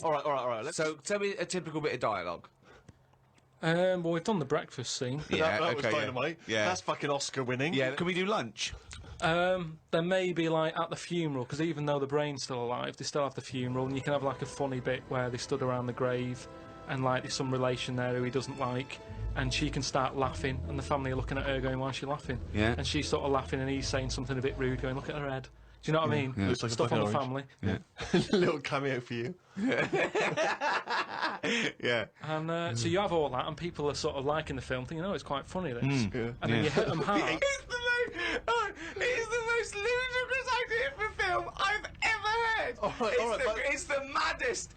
All right. So tell me a typical bit of dialogue. Well, we've done the breakfast scene. Yeah, that was okay, dynamite. Yeah. That's fucking Oscar winning. Yeah, can we do lunch? There may be, like, at the funeral, because even though the brain's still alive, they still have the funeral, and you can have, like, a funny bit where they stood around the grave, and, like, there's some relation there who he doesn't like, and she can start laughing, and the family are looking at her going, why is she laughing? Yeah. And she's sort of laughing, and he's saying something a bit rude, going, look at her head. Do you know what I mean? Yeah. Looks like a Stuff on the fucking family. Yeah. Little cameo for you. Yeah. And so you have all that, and people are sort of liking the film, thinking, oh, it's quite funny, this. Yeah. And then you hit them hard. It's the most ludicrous idea for film I've ever heard. It's the maddest.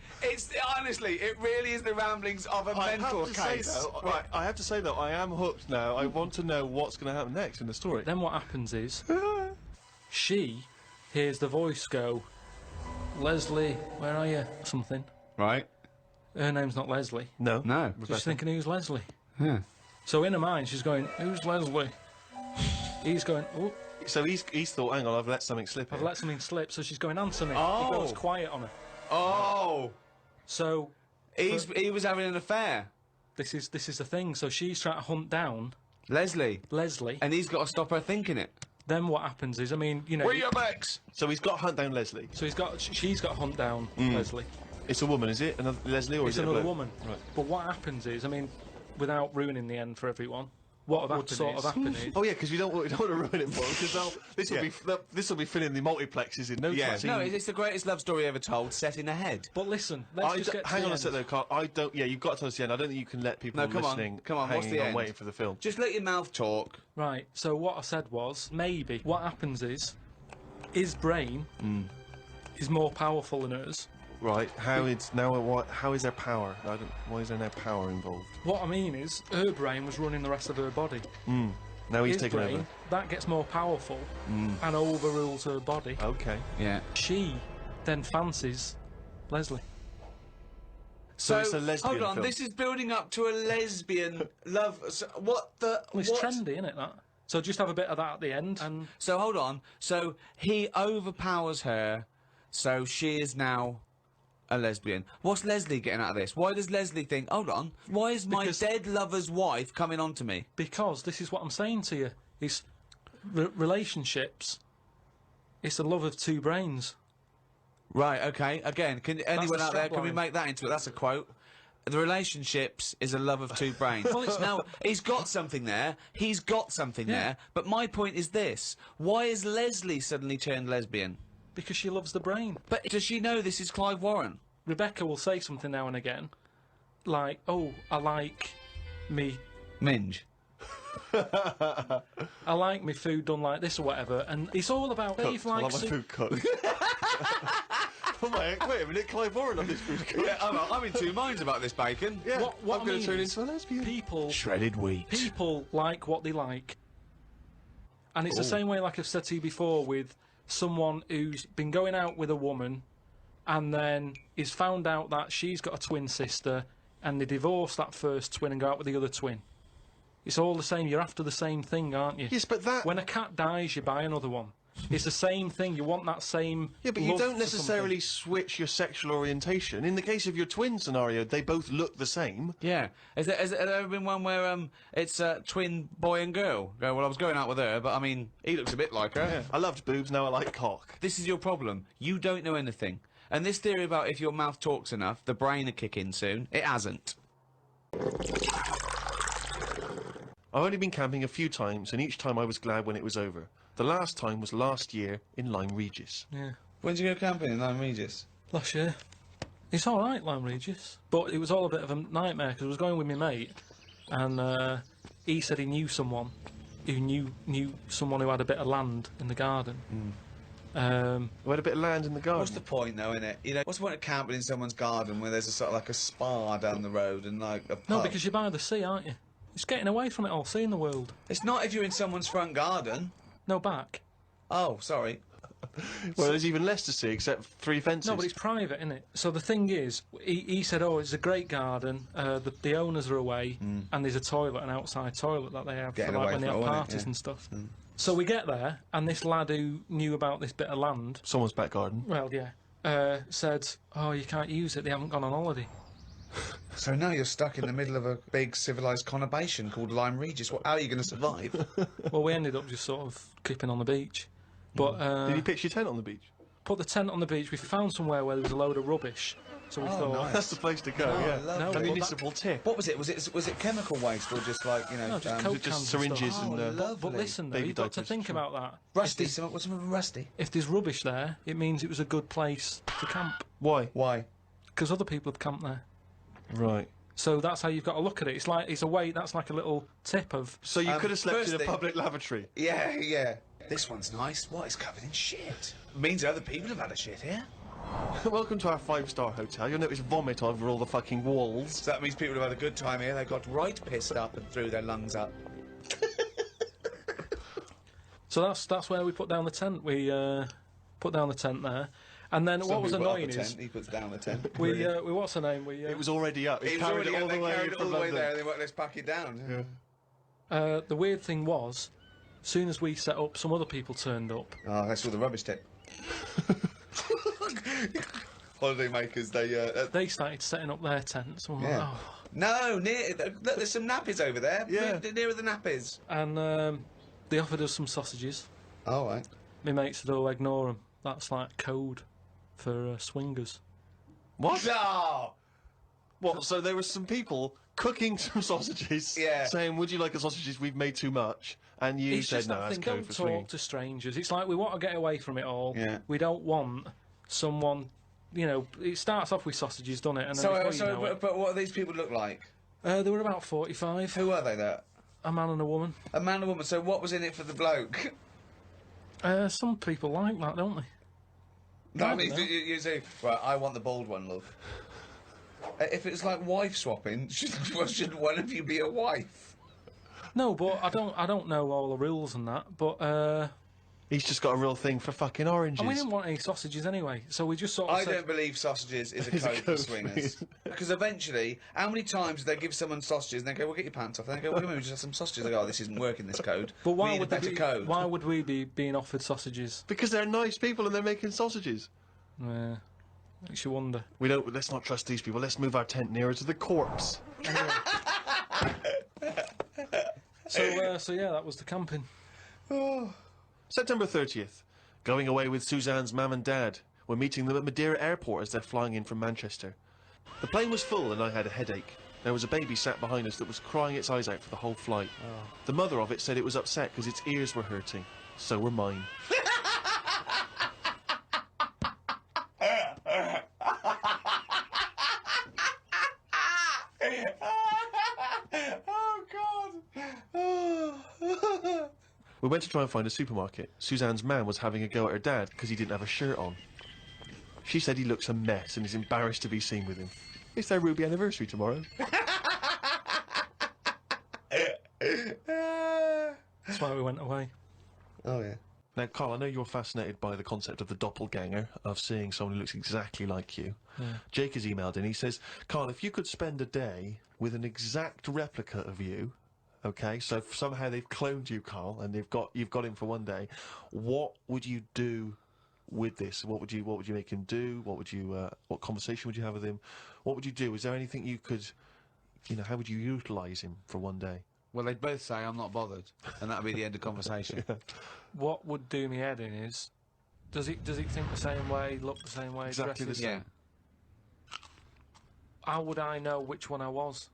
Honestly, it really is the ramblings of a mental case. Right, I have to say though, I am hooked now. I want to know what's going to happen next in the story. Then what happens is, she hears the voice go, Leslie, where are you? Or something. Right. Her name's not Leslie. No. No. So she's thinking, who's Leslie? Yeah. So in her mind, she's going, who's Leslie? He's going, oh, So he's thought, hang on, I've let something slip. I've here. let something slip. So she's going, answer me. Oh. He goes quiet on her. Oh. So He was having an affair. this is the thing. So she's trying to hunt down Leslie. and he's got to stop her thinking it. then what happens is, I mean, you know. Where your bags? So he's got to hunt down Leslie. So she's got to hunt down Leslie. It's a woman, is it? Another Leslie, or It's is it a another bloke? woman. Right. But what happens is, I mean, without ruining the end for everyone, what would sort of happen is. Oh yeah, because we don't want to ruin it for them, because this will be filling the multiplexes in no time. No, it's the greatest love story ever told, set in a head. But listen, let's just get to hang the on a end. sec though, Carl. I don't. Yeah, you've got to tell us the end. I don't think you can let people come on, listening come on, what's hanging the on end? waiting for the film. Just let your mouth talk. Right, so what I said was, maybe what happens is, his brain is more powerful than hers. Right. How is there power? Why is there no power involved? What I mean is, her brain was running the rest of her body. Now he's His taken brain, over. that gets more powerful and overrules her body. Okay. Yeah. She then fancies Leslie. So it's a lesbian hold on, film. this is building up to a lesbian love. So what the? Well, it's what? trendy, isn't it, that? So just have a bit of that at the end, and So hold on. So he overpowers her, so she is now a lesbian. What's Leslie getting out of this? Why does Leslie think, hold on, why is my Because- dead lover's wife coming on to me? because this is what I'm saying to you, is relationships, it's the love of two brains. Right, okay. Again, can anyone the out there, can we strapline. make that into it? That's a quote. The relationships is a love of two brains. Now, he's got something there. He's got something there. But my point is this. Why is Leslie suddenly turned lesbian? Because she loves the brain. But does she know this is Clive Warren? Rebecca will say something now and again, like, oh, I like me Minge. I like my food done like this or whatever, and it's all about Dave I love likes my food cooked. Wait a minute, Clive Warren on this food cooked. Yeah, I'm in two minds about this bacon. Yeah, What I'm I going mean to turn is, into a lesbian. people Shredded wheat. people like what they like, and it's the same way, like I've said to you before, with someone who's been going out with a woman, and then is found out that she's got a twin sister, and they divorce that first twin and go out with the other twin. It's all the same. You're after the same thing, aren't you? Yes, but that... When a cat dies, you buy another one. It's the same thing. You want that same. Yeah, but you love don't for necessarily switch your sexual orientation. In the case of your twin scenario, they both look the same. Yeah. Has there ever been one where it's a twin boy and girl? Go, well, I was going out with her, but I mean, he looks a bit like her. Yeah. I loved boobs, now I like cock. This is your problem. You don't know anything. And this theory about if your mouth talks enough, the brain will kick in soon, it hasn't. I've only been camping a few times, and each time I was glad when it was over. The last time was last year in Lyme Regis. something. Yeah. When did you go camping in Lyme Regis? Last year. It's all right, Lyme Regis, but it was all a bit of a nightmare because I was going with my mate, and he said he knew someone who knew someone who had a bit of land in the garden. We had a bit of land in the garden. What's the point, though, innit? You know, what's the point of camping in someone's garden where there's a sort of like a spa down the road and like a pub? No, because you're by the sea, aren't you? It's getting away from it all, seeing the world. It's not if you're in someone's front garden. No, back. Oh, sorry. Well, there's even less to see except 3 fences. No, but it's private, isn't it? So the thing is, he said, oh, it's a great garden, the owners are away, and there's a toilet, an outside toilet that they have Getting for, like, away when they from have it, innit? parties Yeah. and stuff. So we get there, and this lad who knew about this bit of land, Someone's back garden. well, yeah, said, "Oh, you can't use it. They haven't gone on holiday." So now you're stuck in the middle of a big civilised conurbation called Lyme Regis. How are you going to survive? Well, we ended up just sort of keeping on the beach. But Did you pitch your tent on the beach? put the tent on the beach. We found somewhere where there was a load of rubbish. So we thought, nice. That's the place to go, yeah. No, A but municipal tip. What was it? Was it chemical waste or just like, you know... no, just Coke just cans syringes and stuff. and, But listen, though, baby you've got to diapers, think sure. about that. Rusty, what's something rusty? If there's rubbish there, it means it was a good place to camp. Why? Why? Because other people have camped there. Right. So that's how you've got to look at it. It's a way. That's like a little tip of. So you could have slept in a firstly- public lavatory. Yeah. This one's nice. What? It's covered in shit. Means other people have had a shit here. Welcome to our 5-star hotel. You'll notice vomit over all the fucking walls. So that means people have had a good time here. They got right pissed up and threw their lungs up. So that's where we put down the tent. We put down the tent there, and then what was annoying is he puts down the tent. we what's her name? We It was already up. He was carried already it all they the way carried it all from the way London. there. They went, let's pack it down. the weird thing was, as soon as we set up, some other people turned up. Oh, that's all the rubbish tip. Holiday makers, They started setting up their tents. And we're like, Yeah. oh. No, look, there's some nappies over there. Yeah. Nearer the nappies. And they offered us some sausages. All right. My mate said, "Oh, ignore them. That's like code for swingers." What? No! What? So there were some people cooking some sausages, Yeah. saying, "Would you like the sausages? We've made too much." And you It's said, just "No, that that's thing. code Don't for talk swinging." to strangers. It's like we want to get away from it all. Yeah. We don't want someone. You know, it starts off with sausages, doesn't it? And then before you know it, But what do these people look like? they were about 45. Who are they, there? A man and a woman. A man and a woman. So what was in it for the bloke? Some people like that, don't they? No, I I mean, don't know. you say, right, I want the bald one, love. If it's like wife swapping, shouldn't one of you be a wife? No, but I don't know all the rules and that. But He's just got a real thing for fucking oranges. and we didn't want any sausages anyway, so we just sort of I said, don't believe sausages is a Is a code for code for swingers. Because eventually, how many times do they give someone sausages and they go, well, get your pants off. And they go, well, we just have some sausages. They go, oh, this isn't working, this code. But why we need would a better they be, code. Why would we be being offered sausages? Because they're nice people and they're making sausages. Makes you wonder. We don't. Let's not trust these people. Let's move our tent nearer to the corpse. So yeah, that was the camping. September 30th. Going away with Suzanne's mum and dad. We're meeting them at Madeira Airport as they're flying in from Manchester. The plane was full and I had a headache. There was a baby sat behind us that was crying its eyes out for the whole flight. The mother of it said it was upset because its ears were hurting. So were mine. We went to try and find a supermarket. Suzanne's man was having a go at her dad because he didn't have a shirt on. She said he looks a mess and is embarrassed to be seen with him. It's their Ruby anniversary tomorrow. That's why we went away. Oh, yeah. Now, Carl, I know you're fascinated by the concept of the doppelganger, of seeing someone who looks exactly like you. Yeah. Jake has emailed in. He says, Carl, if you could spend a day with an exact replica of you, okay, so if somehow they've cloned you, Carl, and you've got him for one day, what would you do with this? What would you make him do? What conversation would you have with him? What would you do? Is there anything you could, how would you utilise him for one day? Well, they'd both say, I'm not bothered. And that'd be the end of conversation. What would do me head in is, does he think the same way, look the same way, Exactly dress the the same. Yeah. How would I know which one I was?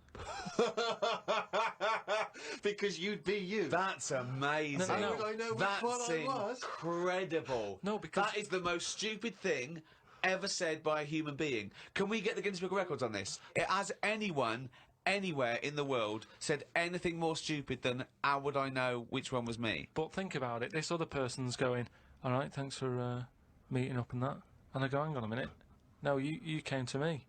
Because you'd be you. That's amazing. No, no, no. How would I know which That's one I was? incredible. No, because- that is the most stupid thing ever said by a human being. Can we get the Guinness Book of Records on this? Has anyone anywhere in the world said anything more stupid than how would I know which one was me? But think about it. This other person's going, all right, thanks for meeting up and that. And I go, hang on a minute. No, you came to me.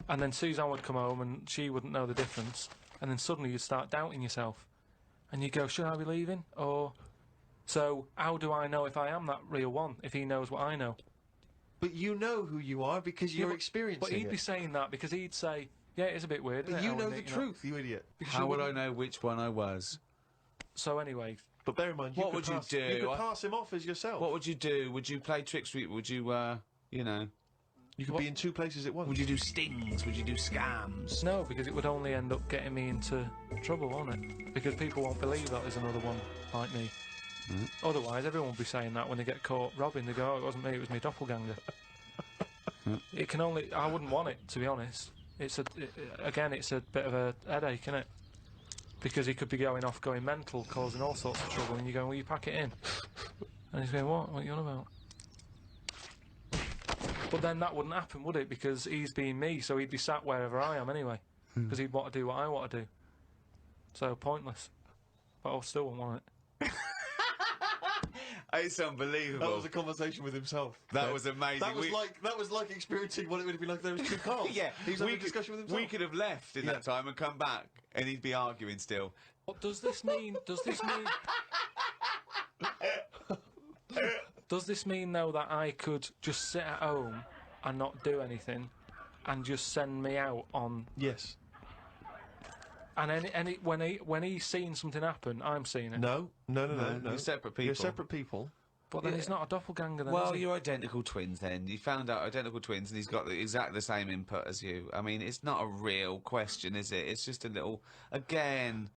And then Suzanne would come home and she wouldn't know the difference. And then suddenly you'd start doubting yourself. And you go, should I be leaving? Or... So, how do I know if I am that real one, if he knows what I know? But you know who you are because you're experiencing But he'd it. be saying that because he'd say, yeah, it is a bit weird, But isn't it? you how know we the meet, truth, you idiot. Because How you would I wouldn't- know which one I was? So anyway, But bear in mind, What would you do? You could pass him off as yourself. What would you do? Would you play tricks? Would you You know. You could be in 2 places at once. Would you do stings? Would you do scams? No, because it would only end up getting me into trouble, won't it? Because people won't believe that there's another one like me. Otherwise, everyone would be saying that when they get caught robbing. They go, "Oh, it wasn't me, it was my doppelganger." It can only... I wouldn't want it, to be honest. It's again, it's a bit of a headache, isn't it? Because he could be going off, going mental, causing all sorts of trouble, and you're going, "Will you pack it in?" And he's going, "What? What are you on about?" But then that wouldn't happen, would it? Because he's being me, so he'd be sat wherever I am anyway. Because he'd want to do what I want to do. So pointless. But I still wouldn't want it. It's unbelievable. That was a conversation with himself. That was amazing. That was like experiencing what it would be like if there was 2 Carls. Yeah, he's having a discussion with himself. We could have left in that time and come back, and he'd be arguing still. What does this mean? Does this mean... Does this mean, though, that I could just sit at home and not do anything and just send me out on... Yes. And when he's seeing something happen, I'm seeing it. No. You're separate people. You're separate people. But then he's not a doppelganger then, Well, is he? you're identical twins then. You found out identical twins and he's got exactly the same input as you. I mean, it's not a real question, is it? It's just a little... Again,